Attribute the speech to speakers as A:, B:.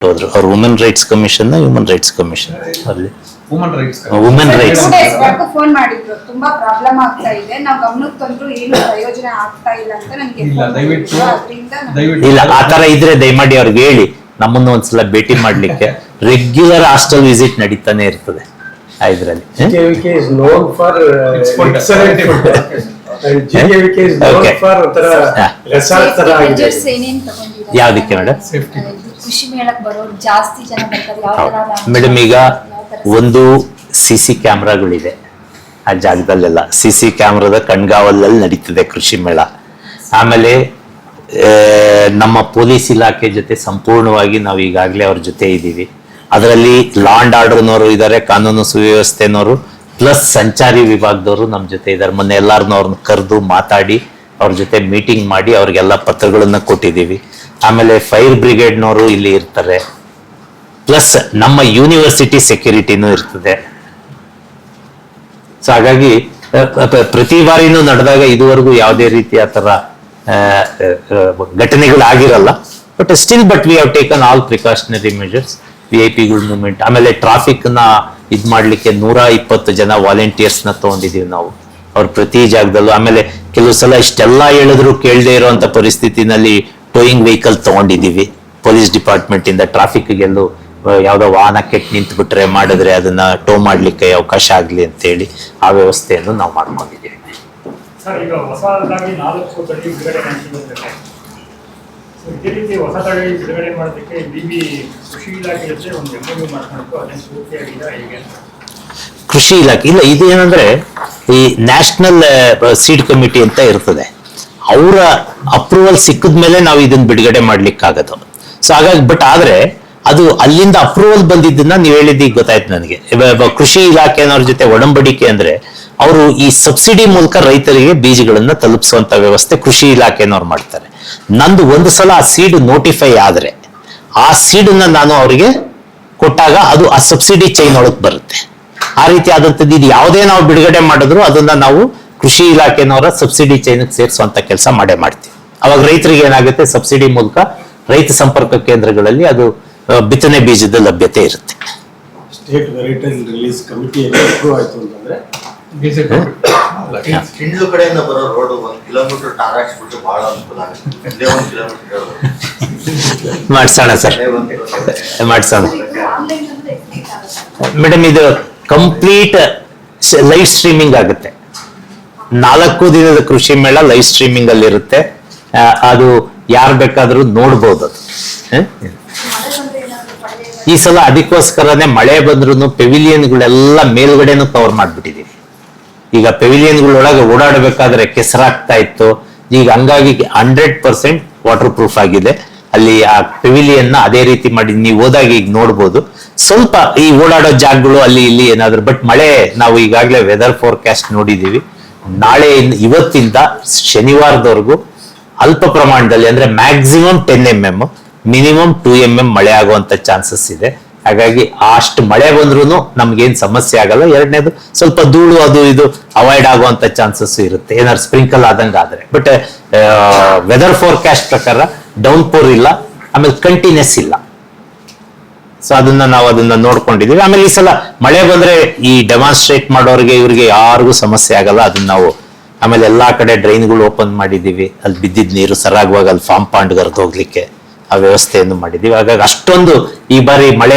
A: ಹೋದ್ರು ಅವ್ರು women rights commission human rights commission ಅಲ್ಲಿ
B: ವುಮೆನ್ ರೈಟ್ಸ್
C: ಫೋನ್ ಮಾಡಿದ್ರು, ತುಂಬಾ ಪ್ರಾಬ್ಲಮ್ ಆಗ್ತಾ ಇದೆ, ನಾವು ಗಮನಕ್ಕೆ ತಂದ್ರು ಏನು ಪ್ರಯೋಜನ ಆಗ್ತಾ ಇಲ್ಲ ಅಂತ ನನಗೆ
A: ಇಲ್ಲ ಆ ತರ ಇದ್ರೆ ದಯಮಾಡಿ ಅವ್ರಿಗೆ ಹೇಳಿ ನಮ್ಮನ್ನ ಒಂದ್ಸಲ ಭೇಟಿ ಮಾಡ್ಲಿಕ್ಕೆ. ರೆಗ್ಯುಲರ್ ಹಾಸ್ಟೆಲ್ ವಿಸಿಟ್ ನಡೀತಾನೆ ಇರ್ತದೆ ಇದ್ರಲ್ಲಿ. ಯಾವ್ದಕ್ಕೆ ಮೇಡಮ್?
C: ಕೃಷಿ ಮೇಳಕ್ಕೆ ಬರೋರು ಜಾಸ್ತಿ ಜನ ಬರ್ತಾರೆ.
A: ಮೇಡಮ್ ಈಗ ಒಂದು CC ಕ್ಯಾಮ್ರಾಗಳಿದೆ ಆ ಜಾಗದಲ್ಲೆಲ್ಲ. CC ಕ್ಯಾಮ್ರಾದ ಕಣ್ಗಾವಲಲ್ಲಿ ನಡೀತದೆ ಕೃಷಿ ಮೇಳ. ಆಮೇಲೆ ನಮ್ಮ ಪೊಲೀಸ್ ಇಲಾಖೆ ಜೊತೆ ಸಂಪೂರ್ಣವಾಗಿ ನಾವು ಈಗಾಗಲೇ ಅವ್ರ ಜೊತೆ ಇದ್ದೀವಿ. ಅದರಲ್ಲಿ ಲಾ ಅಂಡ್ ಆರ್ಡರ್ನವರು ಇದ್ದಾರೆ, ಕಾನೂನು ಸುವ್ಯವಸ್ಥೆನವರು ಪ್ಲಸ್ ಸಂಚಾರಿ ವಿಭಾಗದವರು ನಮ್ಮ ಜೊತೆ ಇದ್ದಾರೆ. ಮೊನ್ನೆ ಎಲ್ಲಾರನ್ನೂ ಅವ್ರನ್ನ ಕರೆದು ಮಾತಾಡಿ ಅವ್ರ ಜೊತೆ ಮೀಟಿಂಗ್ ಮಾಡಿ ಅವ್ರಿಗೆಲ್ಲ ಪತ್ರಗಳನ್ನ ಕೊಟ್ಟಿದ್ದೀವಿ. ಆಮೇಲೆ ಫೈರ್ ಬ್ರಿಗೇಡ್ನವರು ಇಲ್ಲಿ ಇರ್ತಾರೆ, ಪ್ಲಸ್ ನಮ್ಮ ಯೂನಿವರ್ಸಿಟಿ ಸೆಕ್ಯೂರಿಟಿನೂ ಇರ್ತದೆ. ಸೊ ಹಾಗಾಗಿ ಪ್ರತಿ ಬಾರಿನೂ ನಡೆದಾಗ ಇದುವರೆಗೂ ಯಾವುದೇ ರೀತಿಯ ತರ ಘಟನೆಗಳು ಆಗಿರಲ್ಲ. But still we have taken all precautionary measures. VIP ಗಳ ಮೂವ್ಮೆಂಟ್, ಆಮೇಲೆ ಟ್ರಾಫಿಕ್ ನ ಇದ್ ಮಾಡ್ಲಿಕ್ಕೆ 120 ಜನ ವಾಲಂಟಿಯರ್ಸ್ ನ ತಗೊಂಡಿದೀವಿ ನಾವು. ಅವ್ರ ಪ್ರತಿ ಜಾಗದಲ್ಲೂ. ಆಮೇಲೆ ಕೆಲವು ಸಲ ಇಷ್ಟೆಲ್ಲ ಹೇಳಿದ್ರು ಕೇಳದೆ ಇರುವಂತ ಪರಿಸ್ಥಿತಿನಲ್ಲಿ ಟೋಯಿಂಗ್ ವೆಹಿಕಲ್ ತಗೊಂಡಿದೀವಿ ಪೊಲೀಸ್ ಡಿಪಾರ್ಟ್ಮೆಂಟ್ ಇಂದ. ಟ್ರಾಫಿಕ್ಗೆಲ್ಲೂ ಯಾವ್ದೋ ವಾಹನ ಕೆಟ್ಟು ನಿಂತು ಬಿಟ್ರೆ ಮಾಡಿದ್ರೆ ಅದನ್ನ ಟೋ ಮಾಡ್ಲಿಕ್ಕೆ ಅವಕಾಶ ಆಗ್ಲಿ ಅಂತ ಹೇಳಿ ಆ ವ್ಯವಸ್ಥೆಯನ್ನು ನಾವು ಮಾಡ್ಕೊಂಡಿದ್ದೀವಿ.
D: ಸರ್, ಈಗ ಹೊಸದಾಗಿ 4 ತಳಿ ಬಿಡುಗಡೆ ಮಾಡ್ತಿದ್ದಾರೆ. ಇದೇ ರೀತಿ ಹೊಸ ತಳಿ ಬಿಡುಗಡೆ ಮಾಡೋದಕ್ಕೆ ಕೃಷಿ ಇಲಾಖೆ ಜೊತೆ ಒಂದು MOU ಮಾಡ್ಕೊಂಡು ಅದನ್ನು ಪೂರ್ತಿಯಾಗಿದೆ ಹೇಗೆ?
A: ಕೃಷಿ ಇಲಾಖೆ ಇಲ್ಲ, ಇದು ಏನಂದ್ರೆ ಈ ನ್ಯಾಷನಲ್ ಸೀಡ್ ಕಮಿಟಿ ಅಂತ ಇರ್ತದೆ. ಅವರ ಅಪ್ರೂವಲ್ ಸಿಕ್ಕಿದ ಮೇಲೆ ನಾವು ಇದನ್ನ ಬಿಡುಗಡೆ ಮಾಡ್ಲಿಕ್ಕಾಗದು. ಸೊ ಹಾಗಾಗಿ ಬಟ್ ಆದ್ರೆ ಅದು ಅಲ್ಲಿಂದ ಅಪ್ರೂವಲ್ ಬಂದಿದ್ದನ್ನ ನೀವು ಹೇಳಿದ್ದೀಗ ಗೊತ್ತಾಯ್ತು ನನಗೆ. ಕೃಷಿ ಇಲಾಖೆನವ್ರ ಜೊತೆ ಒಡಂಬಡಿಕೆ ಅಂದ್ರೆ ಅವರು ಈ ಸಬ್ಸಿಡಿ ಮೂಲಕ ರೈತರಿಗೆ ಬೀಜಗಳನ್ನ ತಲುಪಿಸುವಂತ ವ್ಯವಸ್ಥೆ ಕೃಷಿ ಇಲಾಖೆನವ್ರು ಮಾಡ್ತಾರೆ. ನಂದು ಒಂದು ಸಲ ಆ ಸೀಡ್ ನೋಟಿಫೈ ಆದ್ರೆ ಆ ಸೀಡನ್ನ ನಾನು ಅವರಿಗೆ ಕೊಟ್ಟಾಗ ಅದು ಆ ಸಬ್ಸಿಡಿ ಚೈನ್ ಒಳಗೆ ಬರುತ್ತೆ. ಆ ರೀತಿ ಆದಂಥದ್ದು ಇದು ಯಾವುದೇ ನಾವು ಬಿಡುಗಡೆ ಮಾಡಿದ್ರು ಅದನ್ನ ನಾವು ಕೃಷಿ ಇಲಾಖೆನವರ ಸಬ್ಸಿಡಿ ಚೈನ್ಗೆ ಸೇರಿಸುವಂತ ಕೆಲಸ ಮಾಡೇ ಮಾಡ್ತೀವಿ. ಅವಾಗ ರೈತರಿಗೆ ಏನಾಗುತ್ತೆ, ಸಬ್ಸಿಡಿ ಮೂಲಕ ರೈತ ಸಂಪರ್ಕ ಕೇಂದ್ರಗಳಲ್ಲಿ ಅದು ಬಿತ್ತನೆ ಬೀಜದ ಲಭ್ಯತೆ ಇರುತ್ತೆ.
B: State variety release committee approve ಆಯ್ತು ಅಂತಂದ್ರೆ
E: ಹಿಂಡ್ಲು ಕಡೆಯಿಂದ ಬರೋ ರೋಡ್ 1 ಕಿಲೋಮೀಟರ್ ಟಾರ್ ಹಾಕ್ಸ್ಬಿಟ್ಟು ಬಹಳ ಅನುಕೂಲ ಆಗುತ್ತೆ. 1 ಕಿಲೋಮೀಟರ್
A: ಮಾಡ್ಸೋಣ ಸರ್, ಮಾಡ್ಸೋಣ ಮೇಡಮ್. ಇದು ಕಂಪ್ಲೀಟ್ ಲೈವ್ ಸ್ಟ್ರೀಮಿಂಗ್ ಆಗುತ್ತೆ. 4 ದಿನದ ಕೃಷಿ ಮೇಳ ಲೈವ್ ಸ್ಟ್ರೀಮಿಂಗ್ ಅಲ್ಲಿ ಇರುತ್ತೆ. ಅದು ಯಾರು ಬೇಕಾದ್ರೂ ನೋಡ್ಬೋದು. ಅದು ಈ ಸಲ ಅದಕ್ಕೋಸ್ಕರನೇ ಮಳೆ ಬಂದ್ರು ಪೆವಿಲಿಯನ್ಗಳೆಲ್ಲ ಮೇಲ್ಗಡೆನೂ ಕವರ್ ಮಾಡ್ಬಿಟ್ಟಿದೀವಿ. ಈಗ ಪೆವಿಲಿಯನ್ಗಳೊಳಗೆ ಓಡಾಡಬೇಕಾದ್ರೆ ಕೆಸರಾಗ್ತಾ ಇತ್ತು, ಈಗ ಹಂಗಾಗಿ 100% ವಾಟರ್ ಪ್ರೂಫ್ ಆಗಿದೆ. ಅಲ್ಲಿ ಆ ಪೆವಿಲಿಯನ್ ಅದೇ ರೀತಿ ಮಾಡಿ ನೀವು ಹೋದಾಗ ಈಗ ನೋಡ್ಬೋದು. ಸ್ವಲ್ಪ ಈ ಓಡಾಡೋ ಜಾಗಗಳು ಅಲ್ಲಿ ಇಲ್ಲಿ ಏನಾದ್ರು, ಬಟ್ ಮಳೆ ನಾವು ಈಗಾಗಲೇ ವೆದರ್ ಫೋರ್ಕಾಸ್ಟ್ ನೋಡಿದೀವಿ. ನಾಳೆ ಇವತ್ತಿಂದ ಶನಿವಾರದವರೆಗೂ ಅಲ್ಪ ಪ್ರಮಾಣದಲ್ಲಿ ಅಂದ್ರೆ ಮ್ಯಾಕ್ಸಿಮಮ್ 10 mm, ಮಿನಿಮಮ್ 2 mm ಮಳೆ ಆಗುವಂತ ಚಾನ್ಸಸ್ ಇದೆ. ಹಾಗಾಗಿ ಅಷ್ಟು ಮಳೆ ಬಂದ್ರೂ ನಮ್ಗೇನ್ ಸಮಸ್ಯೆ ಆಗಲ್ಲ. ಎರಡನೇದು ಸ್ವಲ್ಪ ಧೂಳು ಅದು ಇದು ಅವಾಯ್ಡ್ ಆಗುವಂತ ಚಾನ್ಸಸ್ ಇರುತ್ತೆ ಏನಾದ್ರು ಸ್ಪ್ರಿಂಕಲ್ ಆದಂಗ ಆದ್ರೆ. ಬಟ್ ವೆದರ್ ಫೋರ್ಕಾಸ್ಟ್ ಪ್ರಕಾರ ಡೌನ್ ಪೋರ್ ಇಲ್ಲ, ಆಮೇಲೆ ಕಂಟಿನ್ಯೂಸ್ ಇಲ್ಲ. ಸೊ ನಾವು ಅದನ್ನ ನೋಡ್ಕೊಂಡಿದೀವಿ. ಆಮೇಲೆ ಈ ಸಲ ಮಳೆ ಬಂದ್ರೆ ಈ ಡೆಮಾನ್ಸ್ಟ್ರೇಟ್ ಮಾಡೋರಿಗೆ ಇವ್ರಿಗೆ ಯಾರಿಗೂ ಸಮಸ್ಯೆ ಆಗಲ್ಲ. ಅದನ್ನ ನಾವು ಆಮೇಲೆ ಎಲ್ಲಾ ಕಡೆ ಡ್ರೈನ್ಗಳು ಓಪನ್ ಮಾಡಿದೀವಿ. ಅಲ್ಲಿ ಬಿದ್ದಿದ್ ನೀರು ಸರಾಗವಾಗಿ ಅಲ್ಲಿ ಫಾರ್ಮ್ ಪಾಂಡ್ ಗರ್ದು ಹೋಗ್ಲಿಕ್ಕೆ ಆ ವ್ಯವಸ್ಥೆಯನ್ನು ಮಾಡಿದೀವಿ. ಹಾಗಾಗಿ ಅಷ್ಟೊಂದು ಈ ಬಾರಿ ಮಳೆ